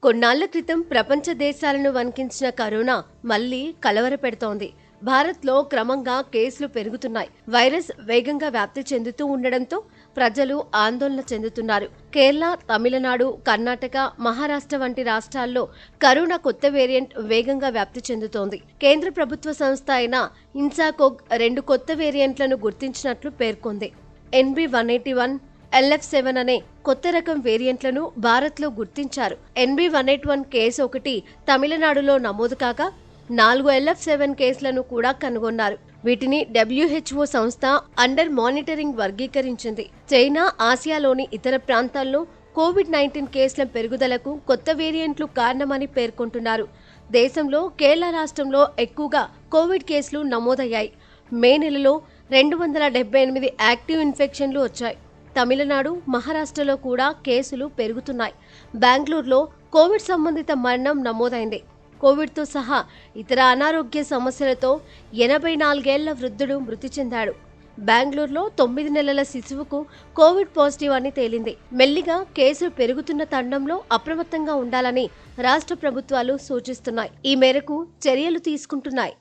కొన్నాళ్ల క్రితం ప్రపంచ దేశాలను వణికించిన కరోనా మళ్లీ కలవరపెడుతోంది. భారత్లో క్రమంగా కేసులు పెరుగుతున్నాయి. వైరస్ వేగంగా వ్యాప్తి చెందుతూ ఉండడంతో ప్రజలు ఆందోళన చెందుతున్నారు. కేరళ, తమిళనాడు, కర్ణాటక, మహారాష్ట్ర వంటి రాష్ట్రాల్లో కరోనా కొత్త వేరియంట్ వేగంగా వ్యాప్తి చెందుతోంది. కేంద్ర ప్రభుత్వ సంస్థ అయిన ఇన్సాకోగ్ 2 కొత్త వేరియంట్లను గుర్తించినట్లు పేర్కొంది. NB181, LF7 అనే కొత్త రకం వేరియంట్లను భారత్లో గుర్తించారు. NB181 కేసు ఒకటి తమిళనాడులో నమోదు కాగా 4 LF7 కేసులను కూడా కనుగొన్నారు. వీటిని WHO సంస్థ అండర్ మానిటరింగ్ వర్గీకరించింది. చైనా, ఆసియాలోని ఇతర ప్రాంతాల్లో కోవిడ్-19 కేసుల పెరుగుదలకు కొత్త వేరియంట్లు కారణమని పేర్కొంటున్నారు. దేశంలో కేరళ రాష్ట్రంలో ఎక్కువగా కోవిడ్ కేసులు నమోదయ్యాయి. మే నెలలో 278 యాక్టివ్ ఇన్ఫెక్షన్లు వచ్చాయి. తమిళనాడు, మహారాష్ట్రలో కూడా కేసులు పెరుగుతున్నాయి. బెంగళూరులో కోవిడ్ సంబంధిత మరణం నమోదైంది. కోవిడ్తో సహా ఇతర అనారోగ్య సమస్యలతో 84 ఏళ్ల వృద్ధుడు మృతి చెందాడు. బెంగళూరులో 9 నెలల శిశువుకు కోవిడ్ పాజిటివ్ అని తేలింది. మెల్లిగా కేసులు పెరుగుతున్న తరుణంలో అప్రమత్తంగా ఉండాలని రాష్ట్ర ప్రభుత్వాలు సూచిస్తున్నాయి. ఈ మేరకు చర్యలు తీసుకుంటున్నాయి.